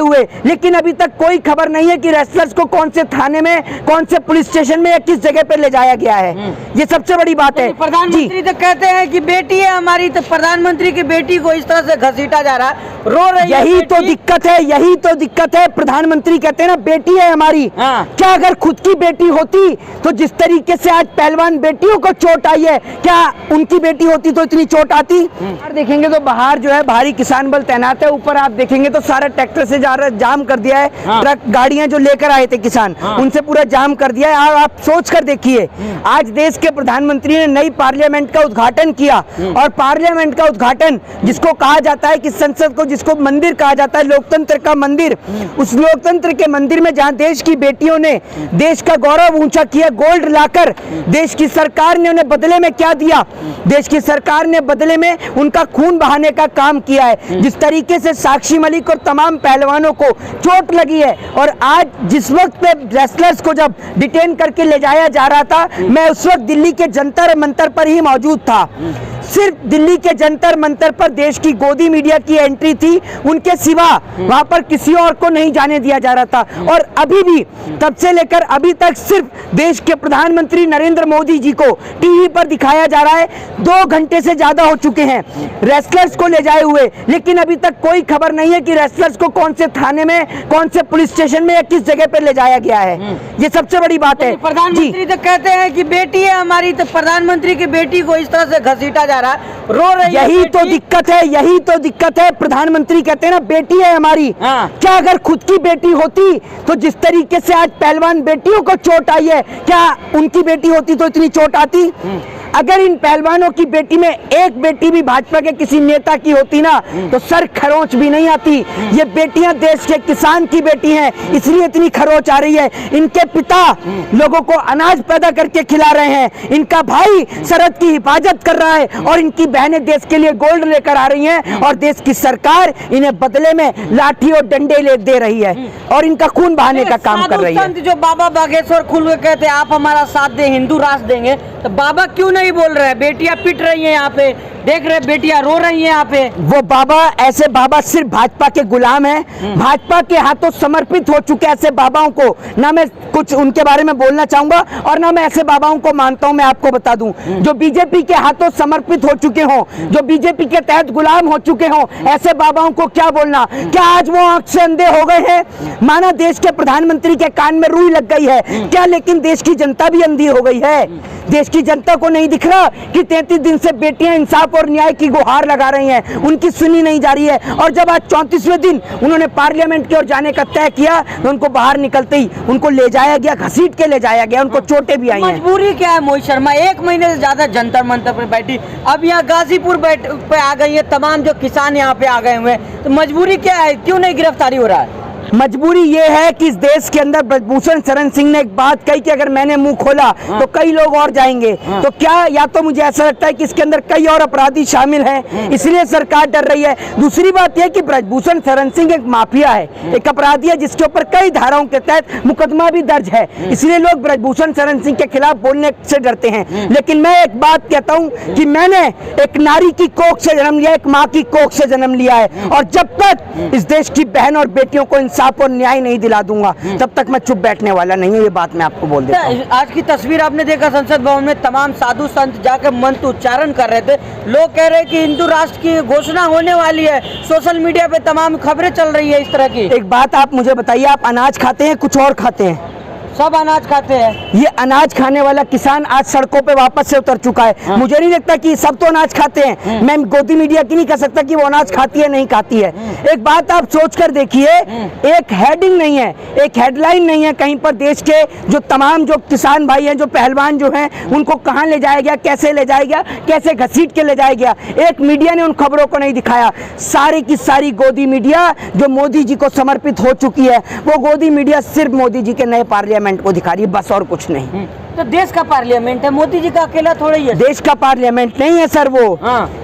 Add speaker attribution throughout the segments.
Speaker 1: हुए, लेकिन अभी तक कोई खबर नहीं है कि रेसलर्स को कौन से थाने में, कौन से पुलिस स्टेशन में या किस जगह पे ले जाया गया है। ये सबसे बड़ी बात है।
Speaker 2: प्रधानमंत्री तो कहते हैं कि बेटी है हमारी, तो प्रधानमंत्री की बेटी को इस तरह से घसीटा जा रहा है, रो रही है।
Speaker 1: यही तो दिक्कत है, यही तो दिक्कत है। प्रधानमंत्री कहते हैं ना बेटी है हमारी। क्या अगर खुद की बेटी होती तो जिस तरीके से आज पहलवान बेटियों को चोट आई है, क्या उनकी बेटी होती तो इतनी चोट आती? देखेंगे तो बाहर जो है भारी किसान बल तैनात है। ऊपर आप देखेंगे तो सारा ट्रैक्टर से जाम कर दिया है। ट्रक गाड़ियां जो लेकर आए थे किसान, उनसे पूरा जाम कर दिया है। और आप सोच कर देखिए, आज देश के प्रधानमंत्री ने नई पार्लियामेंट का उद्घाटन किया, और पार्लियामेंट का उद्घाटन जिसको कहा जाता है कि संसद को जिसको मंदिर कहा जाता है, लोकतंत्र का मंदिर, उस लोकतंत्र के मंदिर में जहां देश की बेटियों ने देश का गौरव ऊंचा किया, गोल्ड लाकर, देश की सरकार ने उन्हें बदले में क्या दिया? देश की सरकार ने बदले में उनका खून बहाने का काम किया है। जिस तरीके से साक्षी मलिक और तमाम पहलवानों को चोट लगी है, और आज जिस वक्त पे रेसलर्स को जब डिटेन करके ले जाया जा रहा था, मैं उस वक्त दिल्ली के जंतर मंतर पर ही मौजूद था। सिर्फ दिल्ली के जंतर मंतर पर देश की गोदी मीडिया की एंट्री थी, उनके सिवा वहां पर किसी और को नहीं जाने दिया जा रहा था। और अभी भी तब से लेकर अभी तक सिर्फ देश के प्रधानमंत्री नरेंद्र मोदी जी को टीवी पर दिखाया जा रहा है। 2 घंटे से ज्यादा हो चुके हैं रेसलर्स को ले जाए हुए, लेकिन अभी तक कोई खबर नहीं है कि रेसलर्स को कौन से थाने में, कौन से पुलिस स्टेशन में या किस जगह पर ले जाया गया है। ये सबसे बड़ी बात है।
Speaker 2: प्रधानमंत्री तो कहते हैं कि बेटी है हमारी, तो प्रधानमंत्री की बेटी को इस तरह से घसीटा जा रहा है, रो रही है।
Speaker 1: यही तो दिक्कत है, यही तो दिक्कत है। प्रधानमंत्री कहते हैं ना बेटी है हमारी। क्या अगर खुद की बेटी होती तो जिस तरीके से आज पहलवान बेटियों को चोट आई है, क्या उनकी बेटी होती तो इतनी चोट आती? अगर इन पहलवानों की बेटी में एक बेटी भी भाजपा के किसी नेता की होती ना, तो सर खरोंच भी नहीं आती। ये बेटियां देश के किसान की बेटी हैं, इसलिए इतनी खरोंच आ रही है। इनके पिता लोगों को अनाज पैदा करके खिला रहे हैं, इनका भाई सरहद की हिफाजत कर रहा है, और इनकी बहनें देश के लिए गोल्ड लेकर आ रही हैं, और देश की सरकार इन्हें बदले में लाठी और डंडे ले दे रही है, और इनका खून बहाने का काम कर रही है।
Speaker 2: जो बाबा बागेश्वर खुल के कहते हैं आप हमारा साथ दें, हिंदू राष्ट्र देंगे, तो बाबा क्यों नहीं बोल रहे हैं? बेटियां पिट रही हैं, यहाँ पे देख रहे बेटियां रो रही हैं यहाँ पे।
Speaker 1: वो बाबा, ऐसे बाबा सिर्फ भाजपा के गुलाम हैं, भाजपा के हाथों समर्पित हो चुके ऐसे बाबाओं को ना मैं कुछ उनके बारे में बोलना चाहूंगा, और ना मैं ऐसे बाबाओं को मानता हूं। मैं आपको बता दूं, जो बीजेपी के हाथों समर्पित हो चुके हों, जो बीजेपी के तहत गुलाम हो चुके हों, ऐसे बाबाओं को क्या बोलना? क्या आज वो आंख से अंधे हो गए हैं? माना देश के प्रधानमंत्री के कान में रुई लग गई है क्या? लेकिन देश की जनता भी अंधी हो गई है। देश की जनता को नहीं दिख रहा कि 33 दिन से बेटियां इंसाफ और न्याय की गुहार लगा रही हैं, उनकी सुनी नहीं जा रही है। और जब आज 34वें दिन उन्होंने पार्लियामेंट की ओर जाने का तय किया, तो उनको बाहर निकलते ही उनको ले जाया गया, घसीट के ले जाया गया, उनको चोटें भी आई हैं।
Speaker 2: मजबूरी क्या है मोहित शर्मा? 1 महीने से ज्यादा जंतर मंतर पर बैठी, अब यहाँ गाजीपुर पे आ गई है, तमाम जो किसान यहाँ पे आ गए हुए, तो मजबूरी क्या है? क्यों नहीं गिरफ्तारी हो रहा है?
Speaker 1: मजबूरी ये है कि इस देश के अंदर ब्रजभूषण शरण सिंह ने एक बात कही कि अगर मैंने मुंह खोला तो कई लोग और जाएंगे। तो क्या, या तो मुझे ऐसा लगता है कि इसके अंदर कई और अपराधी शामिल हैं, इसलिए सरकार डर रही है। दूसरी बात यह कि ब्रजभूषण शरण सिंह एक माफिया है, एक अपराधी है, जिसके ऊपर कई धाराओं के तहत मुकदमा भी दर्ज है, इसलिए लोग ब्रजभूषण शरण सिंह के खिलाफ बोलने से डरते हैं। लेकिन मैं एक बात कहता हूँ कि मैंने एक नारी की कोख से जन्म लिया, एक माँ की कोख से जन्म लिया है, और जब तक इस देश की बहन और बेटियों को इंसाफ और न्याय नहीं दिला दूंगा, तब तक मैं चुप बैठने वाला नहीं हूँ। ये बात मैं आपको बोल देता हूँ।
Speaker 2: आज की तस्वीर आपने देखा, संसद भवन में तमाम साधु संत जाकर मंत्र उच्चारण कर रहे थे। लोग कह रहे हैं कि हिंदू राष्ट्र की घोषणा होने वाली है, सोशल मीडिया पे तमाम खबरें चल रही है इस तरह की।
Speaker 1: एक बात आप मुझे बताइए, आप अनाज खाते हैं, कुछ और खाते हैं?
Speaker 2: सब अनाज खाते हैं।
Speaker 1: ये अनाज खाने वाला किसान आज सड़कों पे वापस से उतर चुका है। मुझे नहीं लगता कि सब तो अनाज खाते हैं। मैं गोदी मीडिया की नहीं कह सकता कि वो अनाज खाती है नहीं खाती है। एक बात आप सोच कर देखिए, एक हेडिंग नहीं है, एक हेडलाइन नहीं है कहीं पर देश के जो तमाम जो किसान भाई हैं, जो पहलवान जो हैं, उनको कहाँ ले जाया गया, कैसे ले जाया गया, कैसे घसीट के ले जाया गया, एक मीडिया ने उन खबरों को नहीं दिखाया। सारी की सारी गोदी मीडिया जो मोदी जी को समर्पित हो चुकी है, वो गोदी मीडिया सिर्फ मोदी जी के नए पार्लियामेंट को दिखा रही है, बस और कुछ नहीं।
Speaker 2: तो देश का पार्लियामेंट है, मोदी जी का अकेला थोड़ा ही है।
Speaker 1: देश का पार्लियामेंट नहीं है सर, वो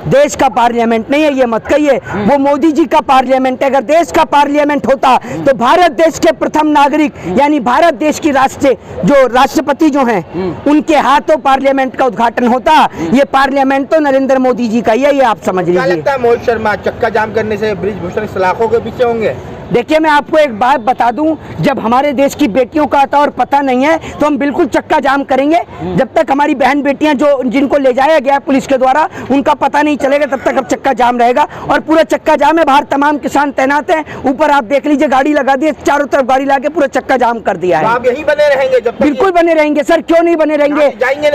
Speaker 1: देश का पार्लियामेंट नहीं है, ये मत कहिए। वो मोदी जी का पार्लियामेंट है। अगर देश का पार्लियामेंट होता तो भारत देश के प्रथम नागरिक यानी भारत देश की राष्ट्रपति जो हैं, उनके हाथों पार्लियामेंट का उद्घाटन होता। ये पार्लियामेंट तो नरेंद्र मोदी जी का ही है, ये आप समझ लीजिए।
Speaker 3: क्या लगता है मोहित शर्मा, चक्का जाम करने से ब्रिजभूषण सलाखों के पीछे होंगे?
Speaker 1: देखिए मैं आपको एक बात बता दूं, जब हमारे देश की बेटियों का आता और पता नहीं है तो हम बिल्कुल चक्का जाम करेंगे। जब तक हमारी बहन बेटियां जो जिनको ले जाया गया पुलिस के द्वारा उनका पता नहीं चलेगा तब तक अब चक्का जाम रहेगा और पूरा चक्का जाम है। बाहर तमाम किसान तैनात हैं, ऊपर आप देख लीजिए गाड़ी लगा दी, चारों तरफ गाड़ी लगा के पूरा चक्का जाम कर दिया है।
Speaker 3: तो आप यहीं बने रहेंगे जब तक?
Speaker 1: बिल्कुल बने रहेंगे सर, क्यों नहीं बने रहेंगे।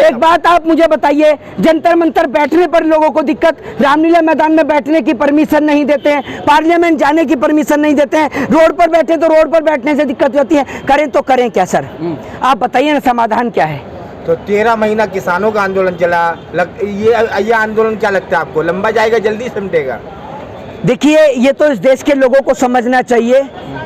Speaker 1: एक बात आप मुझे बताइए, जंतर मंतर बैठने पर लोगों को दिक्कत, रामलीला मैदान में बैठने की परमिशन नहीं देते हैं, पार्लियामेंट जाने की परमिशन नहीं देते हैं, रोड पर बैठे तो रोड पर बैठने से दिक्कत होती है। करें तो करें क्या सर, आप बताइए ना समाधान क्या है।
Speaker 3: तो 13 महीना किसानों का आंदोलन चला, ये आंदोलन क्या लगता है आपको, लंबा जाएगा जल्दी सिमटेगा?
Speaker 1: देखिए ये तो इस देश के लोगों को समझना चाहिए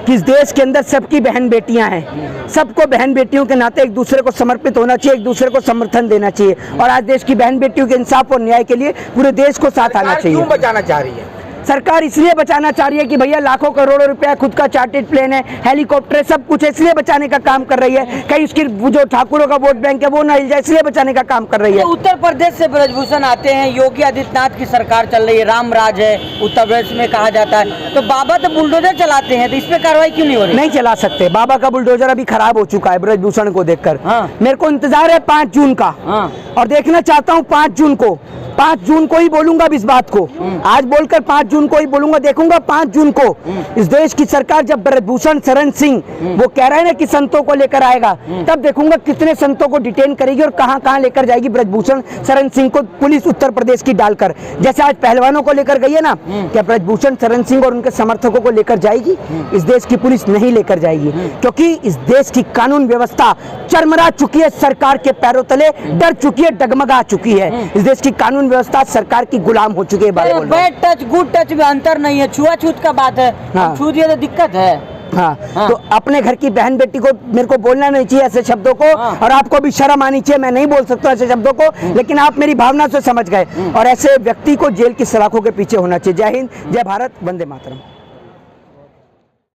Speaker 1: कि इस देश के अंदर सबकी बहन बेटियां हैं, सबको बहन बेटियों के नाते एक दूसरे को समर्पित होना चाहिए, एक दूसरे को समर्थन देना चाहिए और आज देश की बहन बेटियों के इंसाफ और न्याय के लिए पूरे देश को साथ आना चाहिए।
Speaker 3: क्यों बचाना चाह रही है
Speaker 1: सरकार? इसलिए बचाना चाह रही है कि भैया लाखों करोड़ों रुपया, खुद का चार्टर्ड प्लेन है, हेलीकॉप्टर है, सब कुछ है, इसलिए बचाने का काम कर रही है। कहीं उसकी जो ठाकुरों का वोट बैंक है वो ना हिल जाए, इसलिए बचाने का काम कर रही है।
Speaker 2: तो उत्तर प्रदेश से ब्रजभूषण आते हैं, योगी आदित्यनाथ की सरकार चल रही है, राम राज है उत्तर प्रदेश में कहा जाता है, तो बाबा तो बुलडोजर चलाते हैं, तो इस पे कार्रवाई क्यों नहीं हो रही?
Speaker 1: नहीं चला सकते, बाबा का बुलडोजर अभी खराब हो चुका है ब्रजभूषण को देखकर।
Speaker 2: हाँ।
Speaker 1: मेरे को इंतजार है 5 जून का।
Speaker 2: हाँ।
Speaker 1: और देखना चाहता हूँ 5 जून को ही बोलूंगा अब इस बात को, आज बोलकर 5 जून को ही बोलूंगा, देखूंगा 5 जून को इस देश की सरकार जब ब्रजभूषण शरण सिंह वो कह रहे हैं ना कि संतों को लेकर आएगा, तब देखूंगा कितने संतों को डिटेन करेगी और कहां लेकर जाएगी ब्रजभूषण शरण सिंह को पुलिस उत्तर प्रदेश की डालकर। जैसे आज पहलवानों को लेकर गई है ना, क्या ब्रजभूषण शरण सिंह और उनके समर्थकों को लेकर जाएगी? इस देश की पुलिस नहीं लेकर जाएगी, क्योंकि इस देश की कानून व्यवस्था चरमरा चुकी है, सरकार के पैरों तले डर चुकी है, डगमगा चुकी है। इस देश की कानून व्यवस्था सरकार की गुलाम हो चुकी है।
Speaker 2: बैड टच गुड टच में अंतर नहीं है, छुआछूत का बात है।
Speaker 1: हाँ।
Speaker 2: छू दिया तो दिक्कत है।
Speaker 1: हाँ।
Speaker 2: हाँ।
Speaker 1: तो अपने घर की बहन बेटी को मेरे को बोलना नहीं चाहिए ऐसे शब्दों को।
Speaker 2: हाँ।
Speaker 1: और आपको भी शर्म आनी चाहिए, मैं नहीं बोल सकता ऐसे शब्दों को, लेकिन आप मेरी भावना से समझ गए और ऐसे व्यक्ति को जेल की सलाखों के पीछे होना चाहिए। जय हिंद, जय भारत, वंदे मातरम।